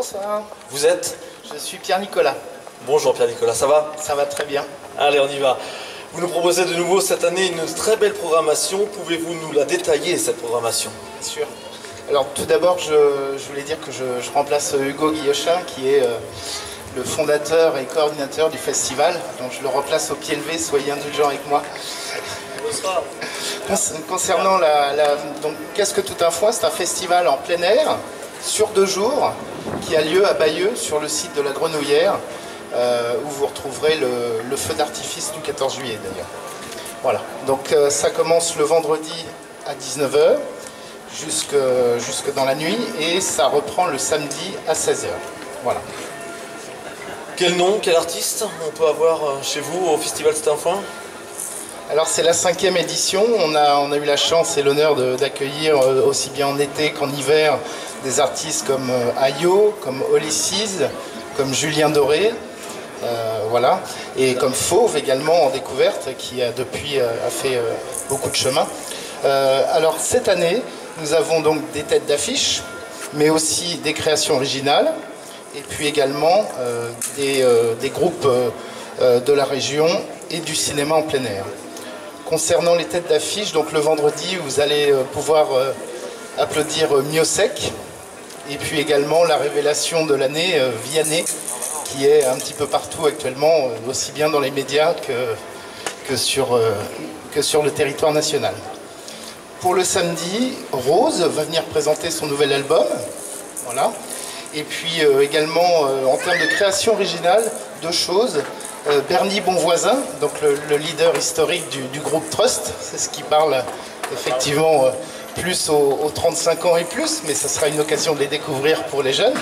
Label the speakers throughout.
Speaker 1: Bonsoir.
Speaker 2: Vous êtes?
Speaker 1: Je suis Pierre-Nicolas.
Speaker 2: Bonjour Pierre-Nicolas, ça va?
Speaker 1: Ça va très bien.
Speaker 2: Allez, on y va. Vous nous proposez de nouveau cette année une très belle programmation. Pouvez-vous nous la détailler, cette programmation?
Speaker 1: Bien sûr. Alors tout d'abord, je voulais dire que je remplace Hugo Guillochin, qui est le fondateur et coordinateur du festival. Donc je le remplace au pied levé, soyez indulgents avec moi.
Speaker 2: Bonsoir.
Speaker 1: Concernant donc Qu'est-ce que tout un foin? C'est un festival en plein air, sur 2 jours, qui a lieu à Bayeux, sur le site de la Grenouillère, où vous retrouverez le feu d'artifice du 14 juillet d'ailleurs. Voilà, donc ça commence le vendredi à 19 h, jusque dans la nuit, et ça reprend le samedi à 16 h. Voilà.
Speaker 2: Quel nom, quel artiste on peut avoir chez vous au Festival C'est un foin?
Speaker 1: Alors c'est la 5e édition, on a eu la chance et l'honneur d'accueillir aussi bien en été qu'en hiver des artistes comme Ayo, comme Olysses, comme Julien Doré, voilà, et comme Fauve également en découverte, qui depuis a fait beaucoup de chemin. Alors cette année, nous avons donc des têtes d'affiche, mais aussi des créations originales, et puis également des groupes de la région et du cinéma en plein air. Concernant les têtes d'affiche, donc le vendredi, vous allez pouvoir applaudir Miosek, et puis également la révélation de l'année, Vianney, qui est un petit peu partout actuellement, aussi bien dans les médias que sur le territoire national. Pour le samedi, Rose va venir présenter son nouvel album, voilà. Et puis également, en termes de création originale, 2 choses. Bernie Bonvoisin, donc le leader historique du groupe Trust, c'est ce qui parle effectivement plus aux 35 ans et plus, mais ça sera une occasion de les découvrir pour les jeunes.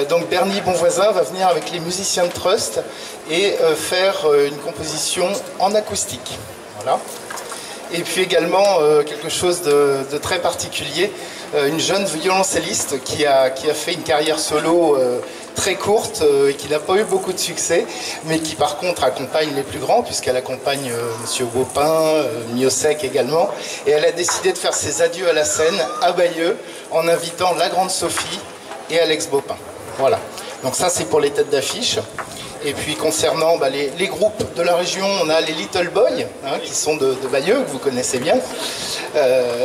Speaker 1: Donc Bernie Bonvoisin va venir avec les musiciens de Trust et faire une composition en acoustique. Voilà. Et puis également quelque chose de très particulier, une jeune violoncelliste qui a fait une carrière solo très courte et qui n'a pas eu beaucoup de succès, mais qui par contre accompagne les plus grands, puisqu'elle accompagne Monsieur Baupin, Miosek également, et elle a décidé de faire ses adieux à la scène à Bayeux en invitant la grande Sophie et Alex Baupin. Voilà, donc ça c'est pour les têtes d'affiche. Et puis concernant les groupes de la région, on a les Little Boys, qui sont de Bayeux, que vous connaissez bien.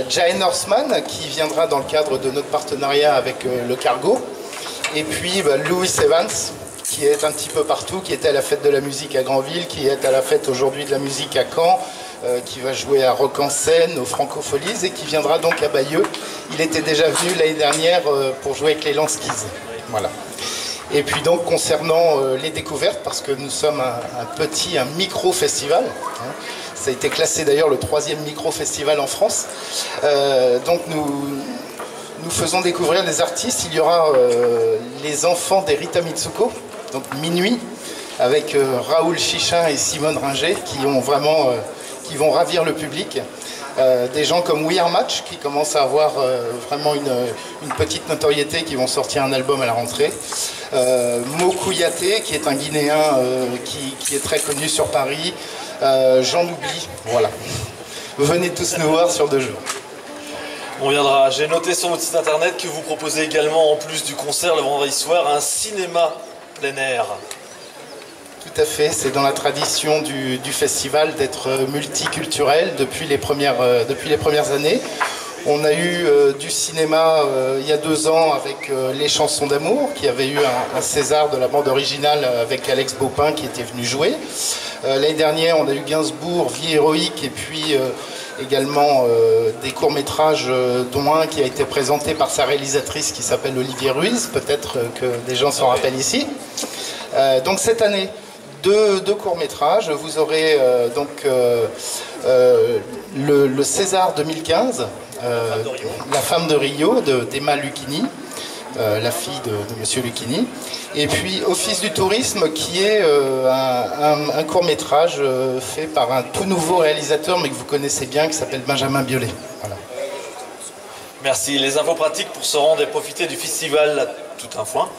Speaker 1: Jane Horseman, qui viendra dans le cadre de notre partenariat avec le Cargo. Et puis Louis Evans, qui est un petit peu partout, qui était à la fête de la musique à Granville, qui est à la fête aujourd'hui de la musique à Caen, qui va jouer à Rock en Seine, aux Francofolies, et qui viendra donc à Bayeux. Il était déjà venu l'année dernière pour jouer avec les Lanskis. Voilà. Et puis donc concernant les découvertes, parce que nous sommes un micro-festival, ça a été classé d'ailleurs le 3e micro-festival en France, donc nous faisons découvrir des artistes. Il y aura les enfants d'Erita Mitsuko, donc Minuit, avec Raoul Chichin et Simone Ringer, qui vont ravir le public. Des gens comme We Are Match, qui commencent à avoir vraiment une petite notoriété, qui vont sortir un album à la rentrée. Mokou Yaté, qui est un Guinéen qui est très connu sur Paris. J'en oublie, voilà. Venez tous nous voir sur 2 jours.
Speaker 2: On viendra. J'ai noté sur votre site internet que vous proposez également, en plus du concert le vendredi soir, un cinéma plein air.
Speaker 1: Tout à fait, c'est dans la tradition du festival d'être multiculturel depuis les premières années. On a eu du cinéma il y a 2 ans avec Les Chansons d'amour, qui avait eu un César de la bande originale avec Alex Baupin qui était venu jouer. L'année dernière, on a eu Gainsbourg, Vie héroïque, et puis également des courts-métrages, dont un qui a été présenté par sa réalisatrice qui s'appelle Olivier Ruiz, peut-être que des gens s'en rappellent ici. Donc cette année, 2 courts-métrages. Vous aurez le César 2015, La femme de Rio, d'Emma Lucchini, la fille de Monsieur Lucchini. Et puis Office du tourisme, qui est un court-métrage fait par un tout nouveau réalisateur, mais que vous connaissez bien, qui s'appelle Benjamin Biolay. Voilà.
Speaker 2: Merci. Les infos pratiques pour se rendre et profiter du festival Tout un foin.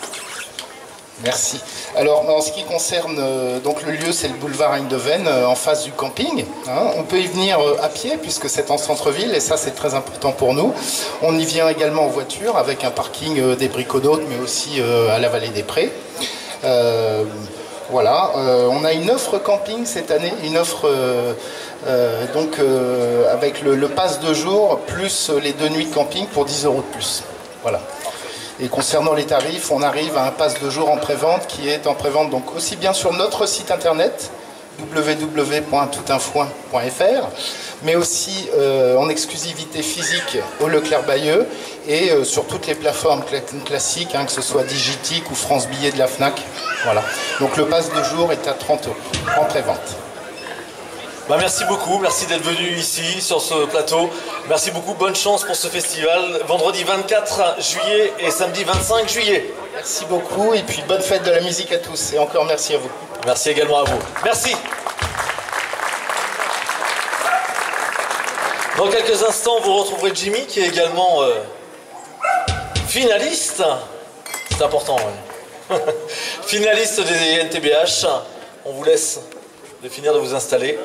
Speaker 1: Merci. Alors, en ce qui concerne donc le lieu, c'est le boulevard Eindhoven, en face du camping. Hein. On peut y venir à pied puisque c'est en centre-ville et ça, c'est très important pour nous. On y vient également en voiture avec un parking des Bricodotes, mais aussi à la Vallée des Prés. Voilà. On a une offre camping cette année, une offre avec le pass de jour plus les 2 nuits de camping pour 10 € de plus. Voilà. Et concernant les tarifs, on arrive à un pass de jour en prévente qui est en prévente donc aussi bien sur notre site internet www.toutinfoin.fr, mais aussi en exclusivité physique au Leclerc-Bayeux et sur toutes les plateformes classiques, hein, que ce soit Digitique ou France Billet de la Fnac. Voilà. Donc le pass de jour est à 30 € en prévente.
Speaker 2: Bah merci beaucoup, merci d'être venu ici sur ce plateau. Merci beaucoup, bonne chance pour ce festival. Vendredi 24 juillet et samedi 25 juillet.
Speaker 1: Merci beaucoup et puis bonne fête de la musique à tous. Et encore merci à vous.
Speaker 2: Merci également à vous. Merci. Dans quelques instants, vous retrouverez Jimmy qui est également finaliste. C'est important, ouais. Finaliste des NTBH. On vous laisse de finir de vous installer.